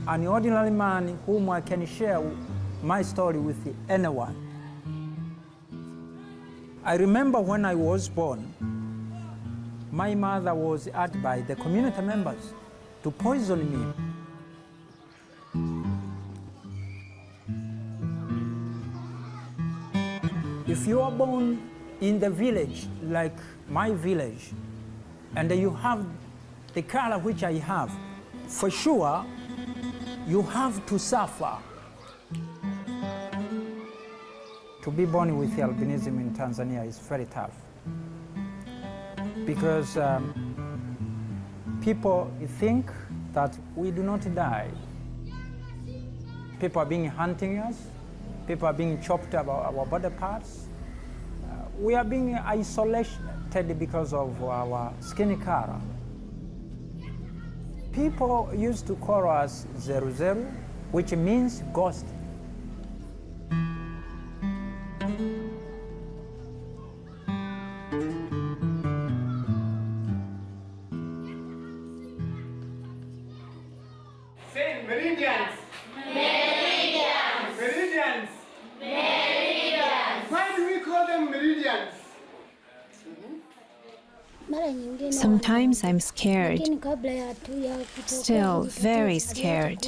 an ordinary man whom I can share my story with anyone. I remember when I was born, my mother was asked by the community members to poison me. If you are born in the village, like my village, and you have the color which I have, for sure, you have to suffer. To be born with albinism in Tanzania is very tough because people think that we do not die. People are being hunting us, people are being chopped about our body parts. We are being isolated because of our skin color. People used to call us Zeru Zeru, which means ghost. Say meridians. Meridians. Meridians. Meridians. Why do we call them meridians? Sometimes I'm scared, still very scared.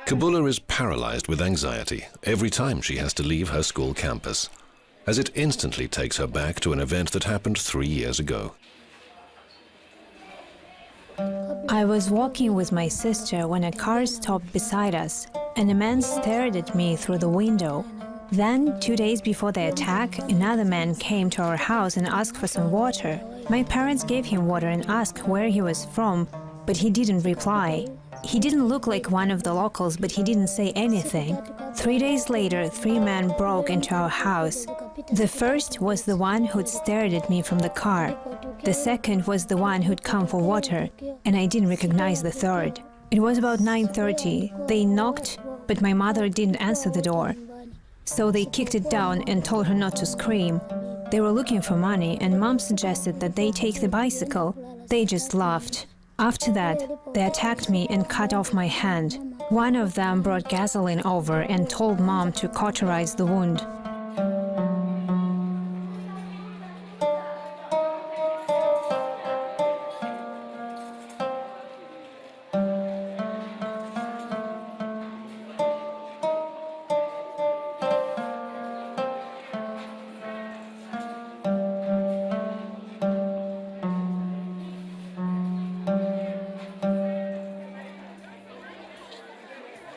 Kabula is paralyzed with anxiety every time she has to leave her school campus, as it instantly takes her back to an event that happened 3 years ago. I was walking with my sister when a car stopped beside us, and a man stared at me through the window. Then, 2 days before the attack, another man came to our house and asked for some water. My parents gave him water and asked where he was from, but he didn't reply. He didn't look like one of the locals, but he didn't say anything. 3 days later, 3 men broke into our house. The first was the one who'd stared at me from the car. The second was the one who'd come for water, and I didn't recognize the third. It was about 9:30. They knocked, but my mother didn't answer the door. So they kicked it down and told her not to scream. They were looking for money, and Mom suggested that they take the bicycle. They just laughed. After that, they attacked me and cut off my hand. One of them brought gasoline over and told Mom to cauterize the wound.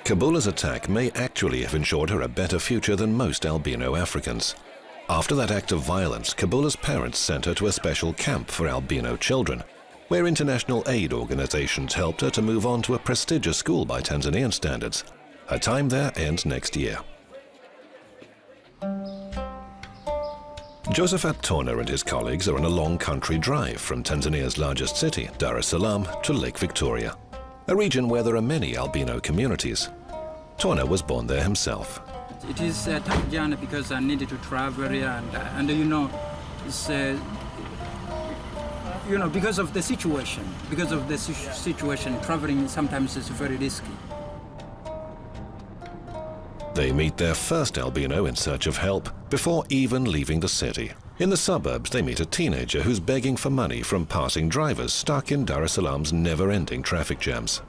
Kabula's attack may actually have ensured her a better future than most albino Africans. After that act of violence, Kabula's parents sent her to a special camp for albino children, where international aid organizations helped her to move on to a prestigious school by Tanzanian standards. Her time there ends next year. Josephat Tona and his colleagues are on a long country drive from Tanzania's largest city, Dar es Salaam, to Lake Victoria, a region where there are many albino communities. Tona was born there himself. It is a tough journey because I needed to travel and you know, it's, you know, because of the situation. Because of the situation, traveling sometimes is very risky. They meet their first albino in search of help before even leaving the city. In the suburbs, they meet a teenager who's begging for money from passing drivers stuck in Dar es Salaam's never-ending traffic jams.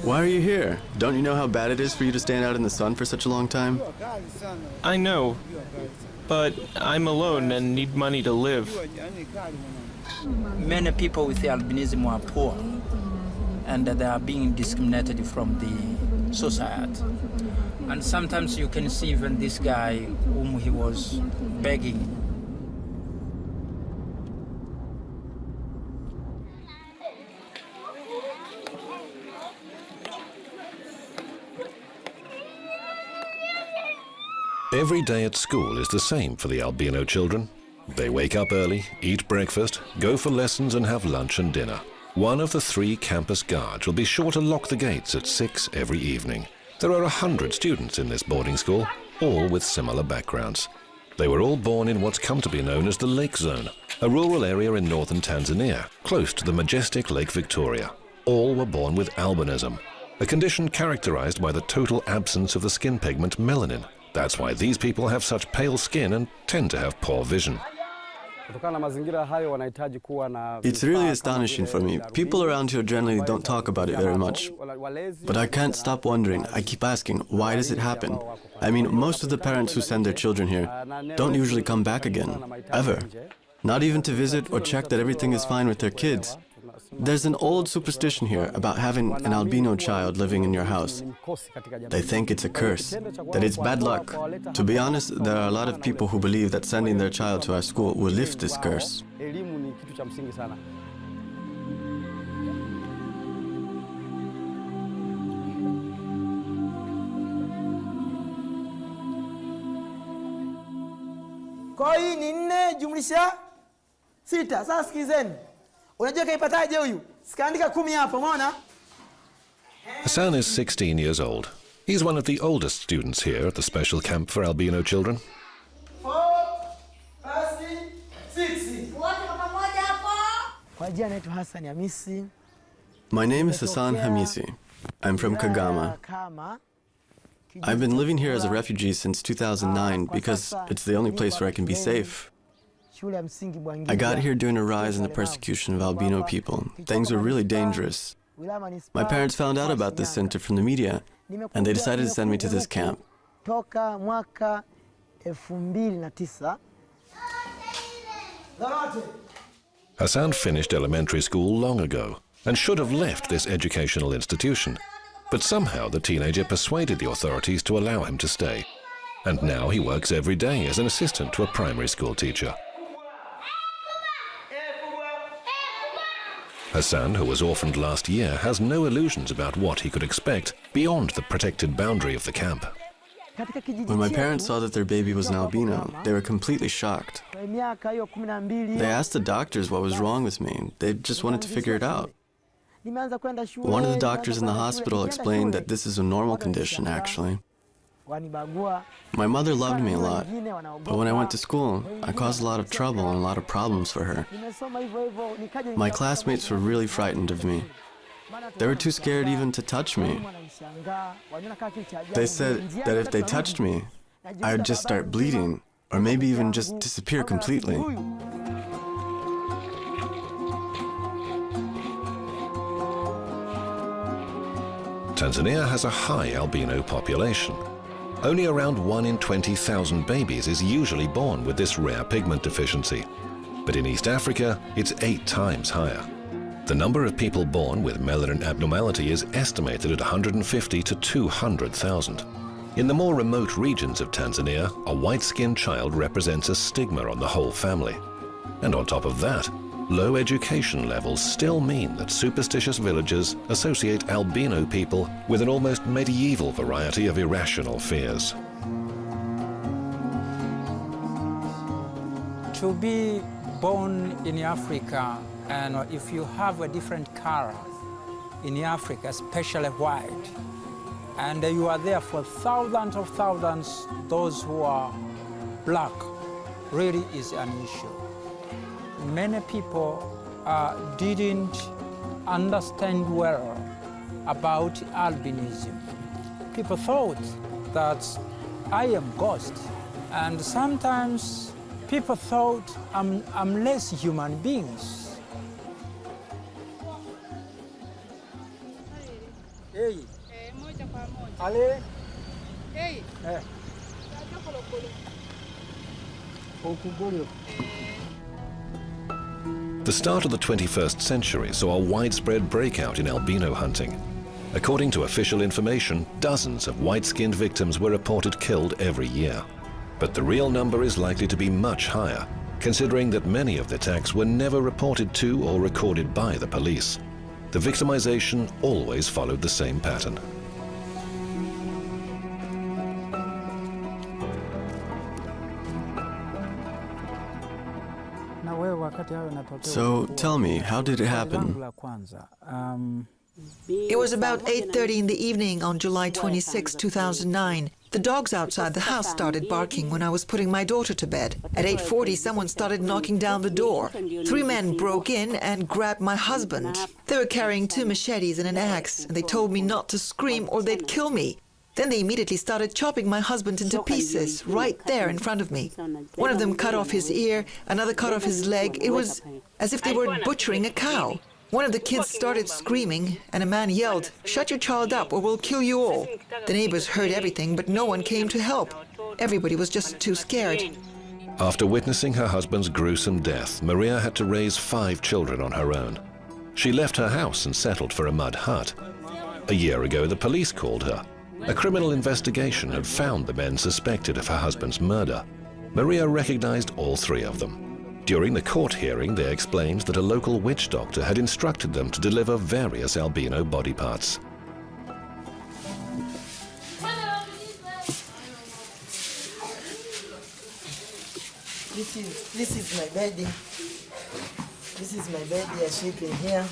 Why are you here? Don't you know how bad it is for you to stand out in the sun for such a long time? I know, but I'm alone and need money to live. Many people with albinism are poor, and they are being discriminated from the society. And sometimes you can see even this guy whom he was begging. Every day at school is the same for the albino children. They wake up early, eat breakfast, go for lessons and have lunch and dinner. One of the 3 campus guards will be sure to lock the gates at 6 every evening. There are 100 students in this boarding school, all with similar backgrounds. They were all born in what's come to be known as the Lake Zone, a rural area in northern Tanzania, close to the majestic Lake Victoria. all were born with albinism, a condition characterized by the total absence of the skin pigment melanin. That's why these people have such pale skin and tend to have poor vision. It's really astonishing for me. People around here generally don't talk about it very much. But I can't stop wondering. I keep asking, why does it happen? I mean, most of the parents who send their children here don't usually come back again, ever. Not even to visit or check that everything is fine with their kids. There's an old superstition here about having an albino child living in your house. They think it's a curse, that it's bad luck. To be honest, there are a lot of people who believe that sending their child to our school will lift this curse. Kwa hii ni 4 jumlisha 6. Sasa sikizeni. Unajua kaipataje huyu? Sikaandika 10 hapa, umeona? Hassan is 16 years old. He's one of the oldest students here at the special camp for albino children. 4 6. Kwa jina naitwa Hassan Hamisi. My name is Hassan Hamisi. I'm from Kagama. I've been living here as a refugee since 2009 because it's the only place where I can be safe. I got here during a rise in the persecution of albino people. Things were really dangerous. My parents found out about this center from the media, and they decided to send me to this camp. Hassan finished elementary school long ago and should have left this educational institution. But somehow the teenager persuaded the authorities to allow him to stay. And now he works every day as an assistant to a primary school teacher. Hassan, who was orphaned last year, has no illusions about what he could expect beyond the protected boundary of the camp. When my parents saw that their baby was an albino, they were completely shocked. They asked the doctors what was wrong with me. They just wanted to figure it out. One of the doctors in the hospital explained that this is a normal condition, actually. My mother loved me a lot, but when I went to school, I caused a lot of trouble and a lot of problems for her. My classmates were really frightened of me. They were too scared even to touch me. They said that if they touched me, I would just start bleeding, or maybe even just disappear completely. Tanzania has a high albino population. Only around 1 in 20,000 babies is usually born with this rare pigment deficiency. But in East Africa, it's 8 times higher. The number of people born with melanin abnormality is estimated at 150 to 200,000. In the more remote regions of Tanzania, a white-skinned child represents a stigma on the whole family. And on top of that, low education levels still mean that superstitious villagers associate albino people with an almost medieval variety of irrational fears. To be born in Africa, and if you have a different color in Africa, especially white, and you are there for thousands of thousands, those who are black, really is an issue. Many people didn't understand well about albinism. People thought that I am ghost, and sometimes people thought I'm less human beings. Hey. Ale. Hey. The start of the 21st century saw a widespread breakout in albino hunting. According to official information, dozens of white-skinned victims were reported killed every year. But the real number is likely to be much higher, considering that many of the attacks were never reported to or recorded by the police. The victimization always followed the same pattern. So, tell me, how did it happen? It was about 8:30 in the evening on July 26, 2009. The dogs outside the house started barking when I was putting my daughter to bed. At 8:40, someone started knocking down the door. 3 men broke in and grabbed my husband. They were carrying 2 machetes and an axe, and they told me not to scream or they'd kill me. Then they immediately started chopping my husband into pieces, right there in front of me. One of them cut off his ear, another cut off his leg. It was as if they were butchering a cow. One of the kids started screaming, and a man yelled, "Shut your child up or we'll kill you all." The neighbors heard everything, but no one came to help. Everybody was just too scared. After witnessing her husband's gruesome death, Maria had to raise 5 children on her own. She left her house and settled for a mud hut. A year ago, the police called her. A criminal investigation had found the men suspected of her husband's murder. Maria recognized all 3 of them. During the court hearing, they explained that a local witch doctor had instructed them to deliver various albino body parts. This is my bedding. This is my bed. I sleep in here.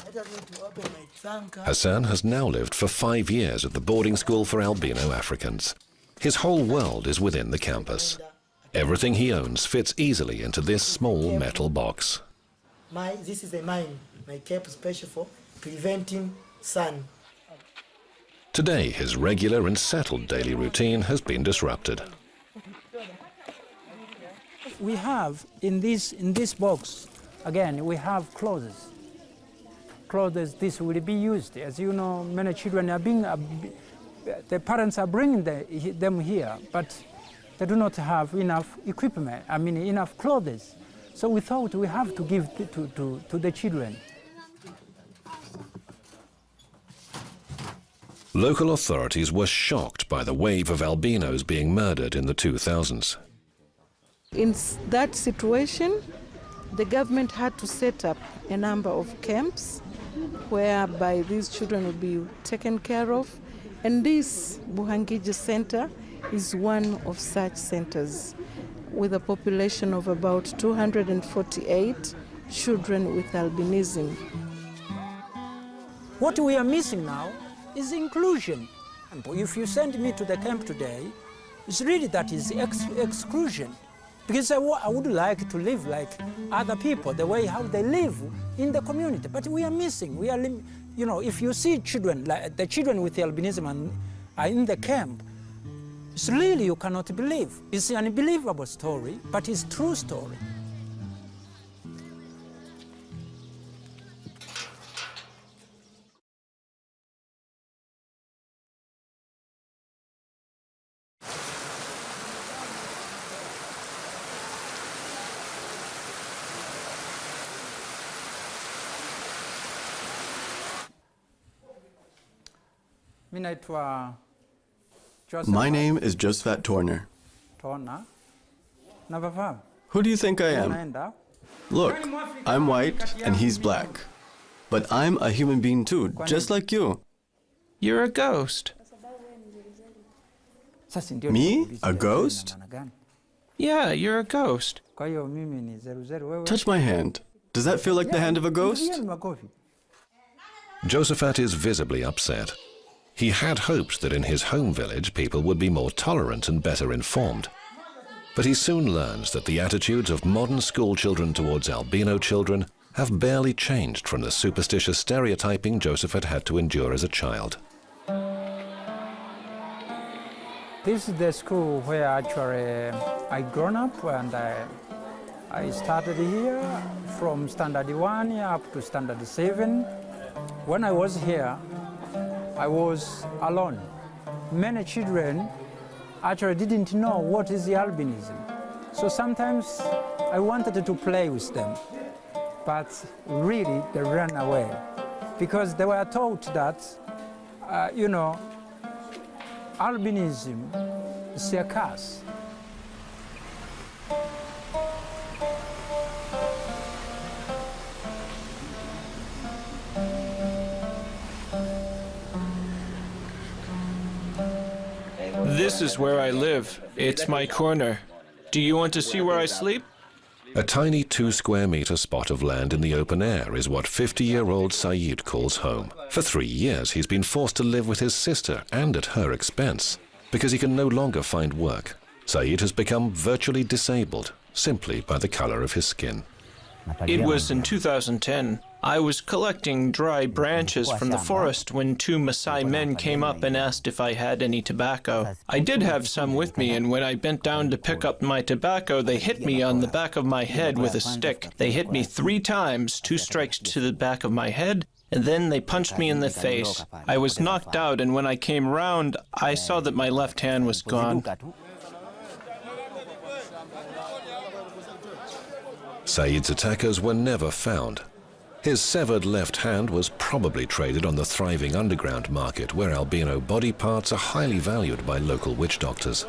I don't need to open my trunk. Hassan has now lived for 5 years at the boarding school for albino Africans. His whole world is within the campus. Everything he owns fits easily into this small metal box. This is a mine, my cap special for preventing sun. Today, his regular and settled daily routine has been disrupted. We have in this box, again, we have clothes. Clothes, this will be used. As you know, many children are the parents are bringing them here, but they do not have enough equipment, enough clothes. So we thought we have to give to the children. Local authorities were shocked by the wave of albinos being murdered in the 2000s. In that situation, the government had to set up a number of camps whereby these children would be taken care of. And this Buhangiji Center is one of such centers with a population of about 248 children with albinism. What we are missing now is inclusion. If you send me to the camp today, it's really that is exclusion. Because I would like to live like other people, the way how they live in the community. But we are missing. If you see children, like the children with the albinism are in the camp, it's really you cannot believe. It's an unbelievable story, but it's a true story. My name is Josephat Torner. Who do you think I am? Look, I'm white and he's black. But I'm a human being too, just like you. You're a ghost. Me? A ghost? Yeah, you're a ghost. Touch my hand. Does that feel like the hand of a ghost? Josephat is visibly upset. He had hoped that in his home village people would be more tolerant and better informed. But he soon learns that the attitudes of modern school children towards albino children have barely changed from the superstitious stereotyping Josephat had to endure as a child. This is the school where actually I grown up, and I started here from standard 1 up to standard 7. When I was here, I was alone. Many children actually didn't know what is the albinism. So sometimes I wanted to play with them, but really they ran away because they were taught that, albinism is a curse. This is where I live. It's my corner. Do you want to see where I sleep? A tiny 2-square-meter spot of land in the open air is what 50-year-old Saeed calls home. For 3 years, he's been forced to live with his sister and at her expense because he can no longer find work. Saeed has become virtually disabled simply by the color of his skin. It was in 2010. I was collecting dry branches from the forest when 2 Maasai men came up and asked if I had any tobacco. I did have some with me, and when I bent down to pick up my tobacco, they hit me on the back of my head with a stick. They hit me 3 times, 2 strikes to the back of my head, and then they punched me in the face. I was knocked out, and when I came round, I saw that my left hand was gone. Saeed's attackers were never found. His severed left hand was probably traded on the thriving underground market where albino body parts are highly valued by local witch doctors.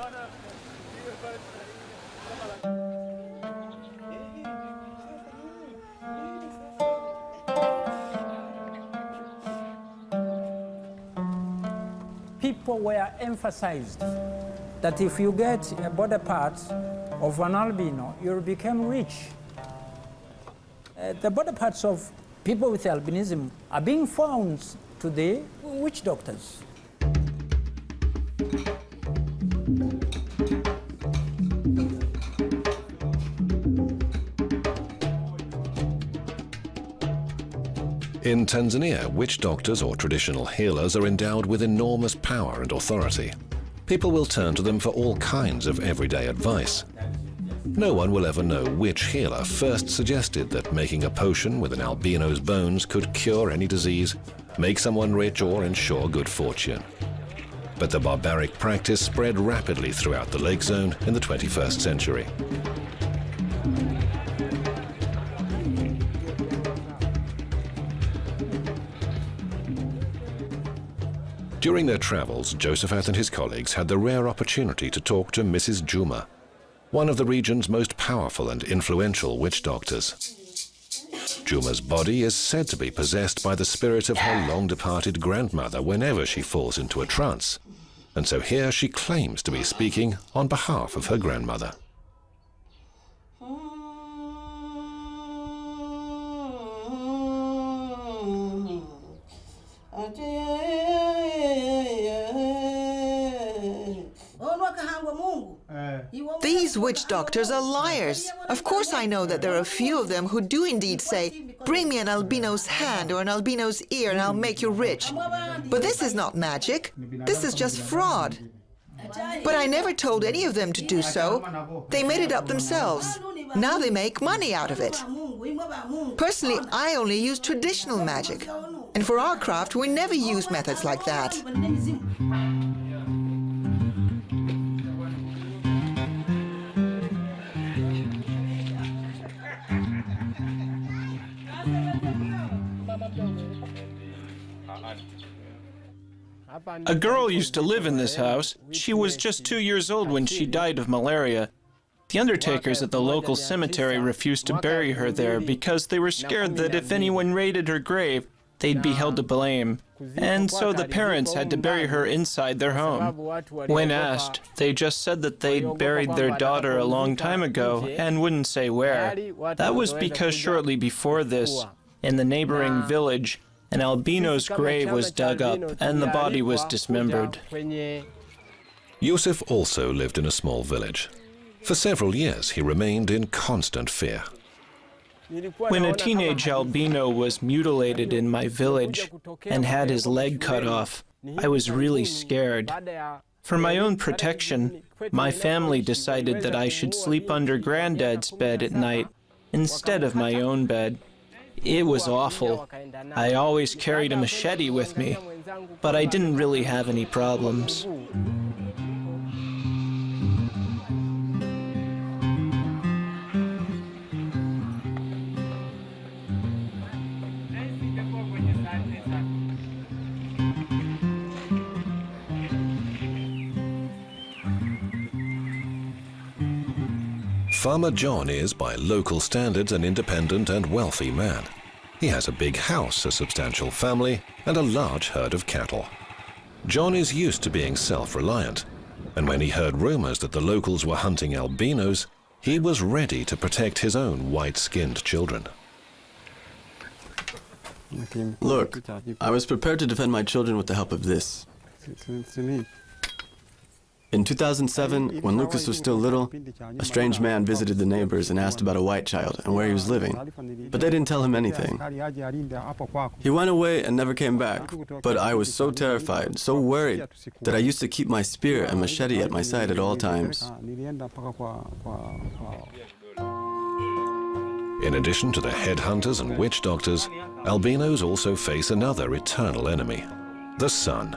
People were emphasized that if you get a body part of an albino, you'll become rich. The body parts of people with albinism are being found today witch doctors. In Tanzania, witch doctors or traditional healers are endowed with enormous power and authority. People will turn to them for all kinds of everyday advice. No one will ever know which healer first suggested that making a potion with an albino's bones could cure any disease, make someone rich, or ensure good fortune. But the barbaric practice spread rapidly throughout the lake zone in the 21st century. During their travels, Josephat and his colleagues had the rare opportunity to talk to Mrs. Juma, one of the region's most powerful and influential witch doctors. Juma's body is said to be possessed by the spirit of her long-departed grandmother whenever she falls into a trance, and so here she claims to be speaking on behalf of her grandmother. These witch doctors are liars. Of course I know that there are a few of them who do indeed say, bring me an albino's hand or an albino's ear and I'll make you rich. But this is not magic. This is just fraud. But I never told any of them to do so. They made it up themselves. Now they make money out of it. Personally, I only use traditional magic. And for our craft, we never use methods like that. A girl used to live in this house. She was just 2 years old when she died of malaria. The undertakers at the local cemetery refused to bury her there because they were scared that if anyone raided her grave, they'd be held to blame. And so the parents had to bury her inside their home. When asked, they just said that they'd buried their daughter a long time ago and wouldn't say where. That was because shortly before this, in the neighboring village, an albino's grave was dug up and the body was dismembered. Yusuf also lived in a small village. For several years, he remained in constant fear. When a teenage albino was mutilated in my village and had his leg cut off, I was really scared. For my own protection, my family decided that I should sleep under Granddad's bed at night instead of my own bed. It was awful. I always carried a machete with me, but I didn't really have any problems. Farmer John is, by local standards, an independent and wealthy man. He has a big house, a substantial family, and a large herd of cattle. John is used to being self-reliant, and when he heard rumors that the locals were hunting albinos, he was ready to protect his own white-skinned children. Look, I was prepared to defend my children with the help of this. In 2007, when Lucas was still little, a strange man visited the neighbors and asked about a white child and where he was living, but they didn't tell him anything. He went away and never came back, but I was so terrified, so worried, that I used to keep my spear and machete at my side at all times. In addition to the headhunters and witch doctors, albinos also face another eternal enemy, the sun.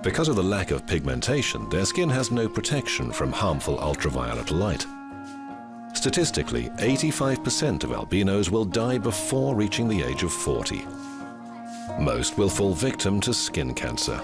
Because of the lack of pigmentation, their skin has no protection from harmful ultraviolet light. Statistically, 85% of albinos will die before reaching the age of 40. Most will fall victim to skin cancer.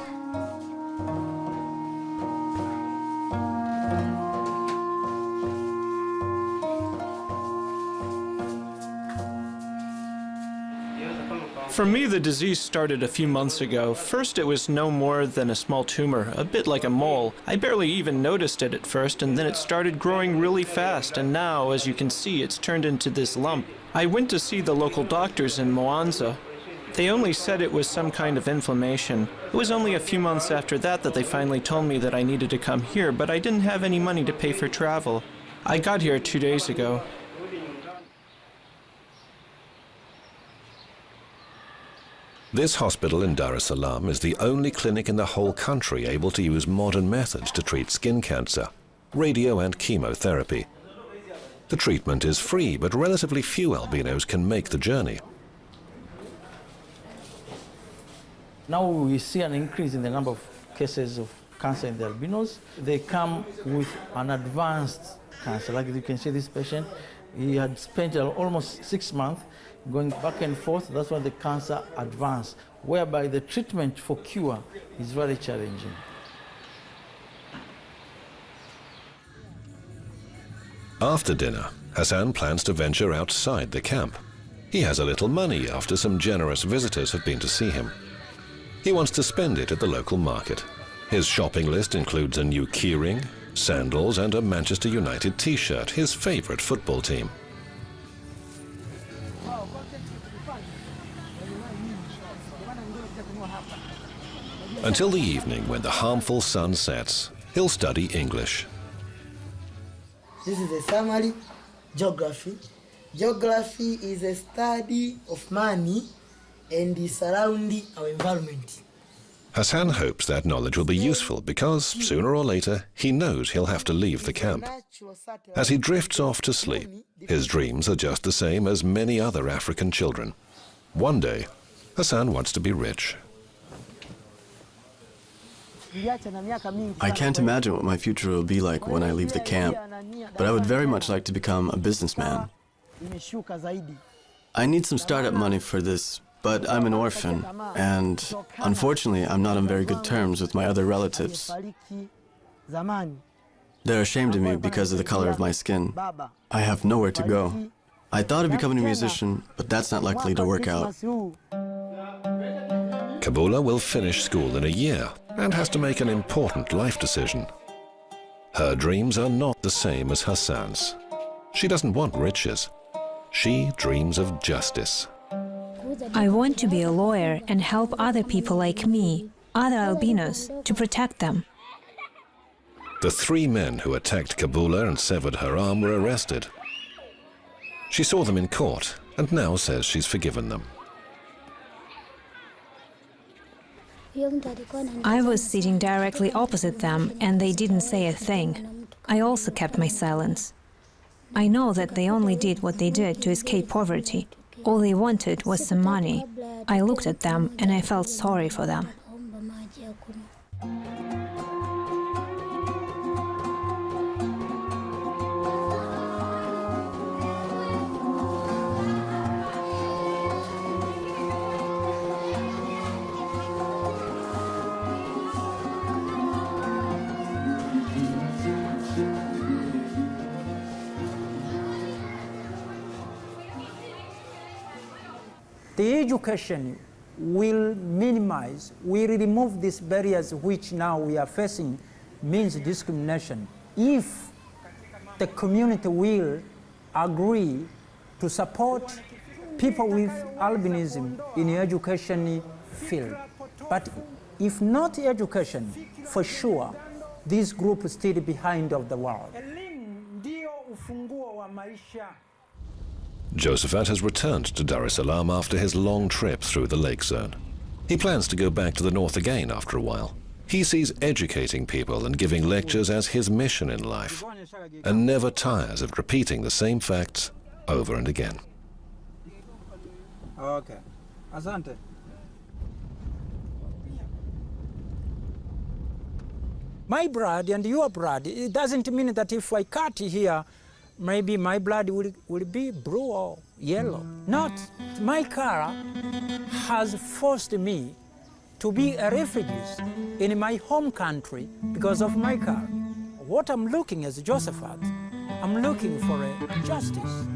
For me, the disease started a few months ago. First, it was no more than a small tumor, a bit like a mole. I barely even noticed it at first, and then it started growing really fast, and now, as you can see, it's turned into this lump. I went to see the local doctors in Mwanza. They only said it was some kind of inflammation. It was only a few months after that they finally told me that I needed to come here, but I didn't have any money to pay for travel. I got here 2 days ago. This hospital in Dar es Salaam is the only clinic in the whole country able to use modern methods to treat skin cancer, radio and chemotherapy. The treatment is free, but relatively few albinos can make the journey. Now we see an increase in the number of cases of cancer in the albinos. They come with an advanced cancer. Like you can see this patient, he had spent almost 6 months going back and forth. That's why the cancer advanced, whereby the treatment for cure is very challenging. After dinner, Hassan plans to venture outside the camp. He has a little money after some generous visitors have been to see him. He wants to spend it at the local market. His shopping list includes a new keyring, sandals, and a Manchester United t-shirt, his favorite football team. Until the evening when the harmful sun sets, he'll study English. This is a summary, geography. Geography is a study of money and the surrounding our environment. Hassan hopes that knowledge will be useful because, sooner or later, he knows he'll have to leave the camp. As he drifts off to sleep, his dreams are just the same as many other African children. One day, Hassan wants to be rich. I can't imagine what my future will be like when I leave the camp, but I would very much like to become a businessman. I need some startup money for this, but I'm an orphan, and unfortunately, I'm not on very good terms with my other relatives. They're ashamed of me because of the color of my skin. I have nowhere to go. I thought of becoming a musician, but that's not likely to work out. Kabula will finish school in a year and has to make an important life decision. Her dreams are not the same as Hassan's. She doesn't want riches. She dreams of justice. I want to be a lawyer and help other people like me, other albinos, to protect them. The 3 men who attacked Kabula and severed her arm were arrested. She saw them in court and now says she's forgiven them. I was sitting directly opposite them and they didn't say a thing. I also kept my silence. I know that they only did what they did to escape poverty. All they wanted was some money. I looked at them and I felt sorry for them. The education will minimize, will remove these barriers which now we are facing, means discrimination. if the community will agree to support people with albinism in the education field. But if not education, for sure, this group is still behind of the world. Josephat has returned to Dar es Salaam after his long trip through the lake zone. He plans to go back to the north again after a while. He sees educating people and giving lectures as his mission in life, and never tires of repeating the same facts over and again. Okay. Asante. My blood and your blood, it doesn't mean that if I cut here, maybe my blood will be blue or yellow. Not. My color has forced me to be a refugee in my home country because of my color. What I'm looking as Josephat, I'm looking for a justice